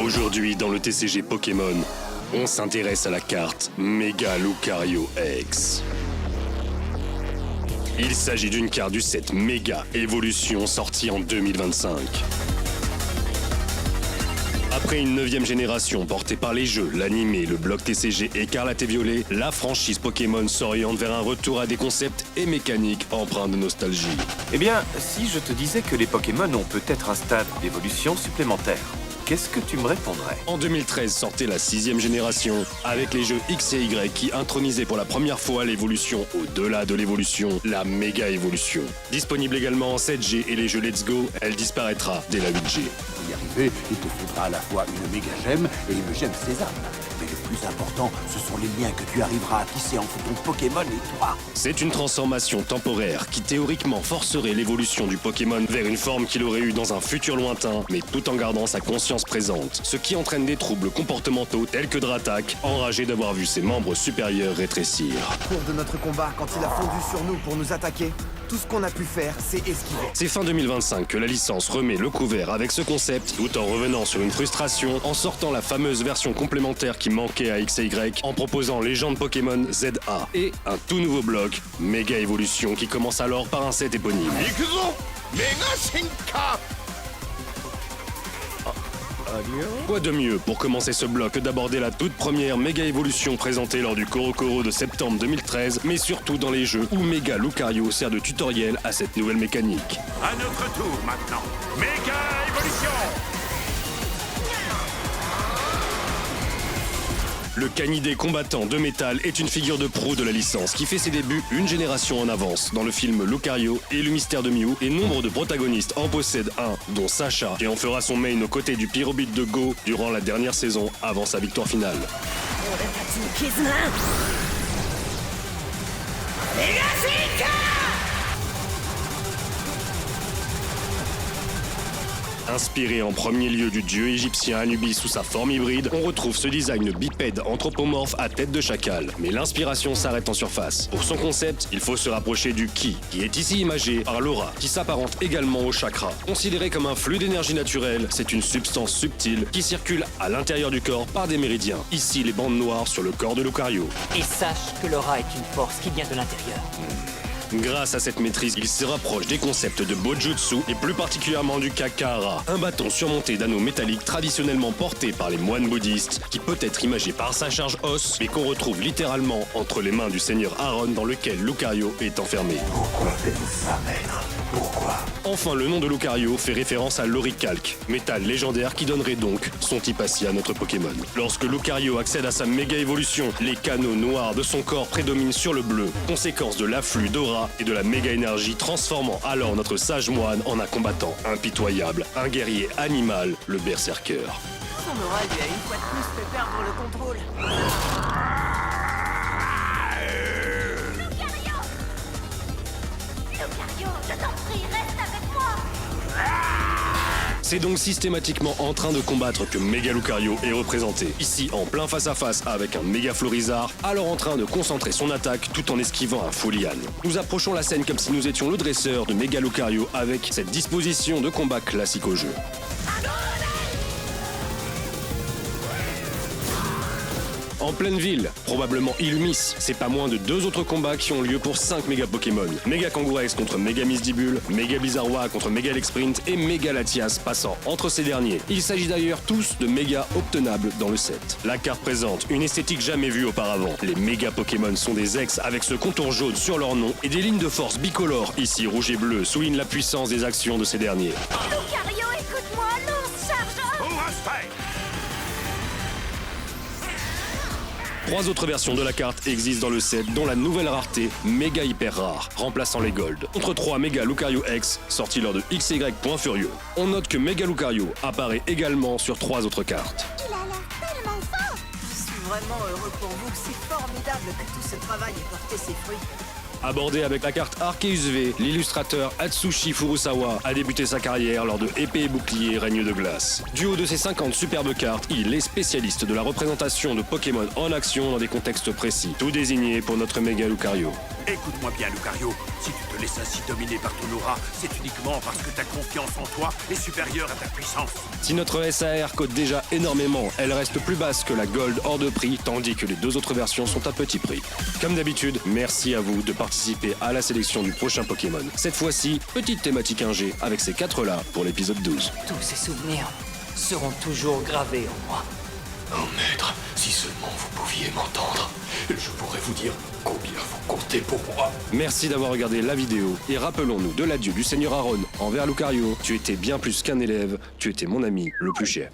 Aujourd'hui, dans le TCG Pokémon, on s'intéresse à la carte Mega Lucario X. Il s'agit d'une carte du set Mega Evolution sortie en 2025. Après une 9e génération portée par les jeux, l'animé, le bloc TCG Écarlate et Violet, la franchise Pokémon s'oriente vers un retour à des concepts et mécaniques empreints de nostalgie. Eh bien, si je te disais que les Pokémon ont peut-être un stade d'évolution supplémentaire, qu'est-ce que tu me répondrais? En 2013 sortait la 6e génération, avec les jeux X et Y qui intronisaient pour la première fois l'évolution au-delà de l'évolution, la méga évolution. Disponible également en 7G et les jeux Let's Go, elle disparaîtra dès la 8G. Pour y arriver, il te faudra à la fois une méga gemme et une gemme sésame. Mais le plus important, ce sont les liens que tu arriveras à tisser entre ton Pokémon et toi. C'est une transformation temporaire qui théoriquement forcerait l'évolution du Pokémon vers une forme qu'il aurait eue dans un futur lointain, mais tout en gardant sa conscience présente, ce qui entraîne des troubles comportementaux tels que Dratak, enragé d'avoir vu ses membres supérieurs rétrécir. Au cours de notre combat, quand il a fondu sur nous pour nous attaquer, tout ce qu'on a pu faire, c'est esquiver. C'est fin 2025 que la licence remet le couvert avec ce concept, tout en revenant sur une frustration, en sortant la fameuse version complémentaire qui manquait à X et Y, en proposant Légende Pokémon ZA et un tout nouveau bloc, Méga Évolution, qui commence alors par un set éponyme. Quoi de mieux pour commencer ce bloc que d'aborder la toute première méga évolution présentée lors du Korokoro de septembre 2013, mais surtout dans les jeux où Mega Lucario sert de tutoriel à cette nouvelle mécanique. À notre tour maintenant, méga évolution. Le canidé combattant de métal est une figure de proue de la licence qui fait ses débuts une génération en avance dans le film Lucario et le mystère de Mew, et nombre de protagonistes en possèdent un, dont Sacha, et en fera son main aux côtés du pyrobite de Go durant la dernière saison avant sa victoire finale. Inspiré en premier lieu du dieu égyptien Anubis sous sa forme hybride, on retrouve ce design bipède anthropomorphe à tête de chacal. Mais l'inspiration s'arrête en surface. Pour son concept, il faut se rapprocher du Ki, qui est ici imagé par l'aura, qui s'apparente également au chakra. Considéré comme un flux d'énergie naturelle, c'est une substance subtile qui circule à l'intérieur du corps par des méridiens. Ici, les bandes noires sur le corps de Lucario. Et sache que l'aura est une force qui vient de l'intérieur. Grâce à cette maîtrise, il se rapproche des concepts de Bojutsu et plus particulièrement du Kakara, un bâton surmonté d'anneaux métalliques traditionnellement porté par les moines bouddhistes, qui peut être imagé par sa charge os, mais qu'on retrouve littéralement entre les mains du seigneur Aaron dans lequel Lucario est enfermé. Pourquoi faites-vous ça, maître? Pourquoi? Enfin, le nom de Lucario fait référence à l'Orichalque, métal légendaire qui donnerait donc son type acier à notre Pokémon. Lorsque Lucario accède à sa méga évolution, les canaux noirs de son corps prédominent sur le bleu, conséquence de l'afflux d'aura et de la méga énergie, transformant alors notre sage moine en un combattant impitoyable, un guerrier animal, le berserker. Son aura lui a une fois de plus fait perdre le contrôle. Lucario, je t'en prie, reste avec moi. C'est donc systématiquement en train de combattre que Mega Lucario est représenté. Ici, en plein face-à-face avec un méga Florizard, alors en train de concentrer son attaque tout en esquivant un Folian. Nous approchons la scène comme si nous étions le dresseur de Mega Lucario avec cette disposition de combat classique au jeu. En pleine ville, probablement Illumis, c'est pas moins de 2 autres combats qui ont lieu pour 5 méga Pokémon. Méga Kangourex contre Méga Misdibule, Méga Bizarrois contre Méga Sprint et Méga Latias passant entre ces derniers. Il s'agit d'ailleurs tous de méga obtenables dans le set. La carte présente une esthétique jamais vue auparavant. Les méga Pokémon sont des ex avec ce contour jaune sur leur nom et des lignes de force bicolores, ici rouge et bleu, soulignent la puissance des actions de ces derniers. Lucario, écoute-moi, lance, charge. Au respect. 3 autres versions de la carte existent dans le set, dont la nouvelle rareté méga hyper rare, remplaçant les Gold. Contre 3 Méga Lucario X, sortis lors de XY Point Furieux. On note que Méga Lucario apparaît également sur 3 autres cartes. Il a l'air tellement fort. Je suis vraiment heureux pour vous. C'est formidable que tout ce travail ait porté ses fruits. Abordé avec la carte Arceus V, l'illustrateur Atsushi Furusawa a débuté sa carrière lors de Épée et Bouclier Règne de Glace. Du haut de ses 50 superbes cartes, il est spécialiste de la représentation de Pokémon en action dans des contextes précis, tout désigné pour notre méga Lucario. Écoute-moi bien, Lucario. Si tu te laisses ainsi dominer par ton aura, c'est uniquement parce que ta confiance en toi est supérieure à ta puissance. Si notre SAR cote déjà énormément, elle reste plus basse que la Gold hors de prix, tandis que les deux autres versions sont à petit prix. Comme d'habitude, merci à vous de participer à la sélection du prochain Pokémon. Cette fois-ci, petite thématique 1G avec ces 4-là pour l'épisode 12. Tous ces souvenirs seront toujours gravés en moi. Oh maître, si seulement vous pouviez m'entendre, je pourrais vous dire combien vous comptez pour moi. Merci d'avoir regardé la vidéo et rappelons-nous de l'adieu du Seigneur Aaron envers Lucario. Tu étais bien plus qu'un élève, tu étais mon ami le plus cher.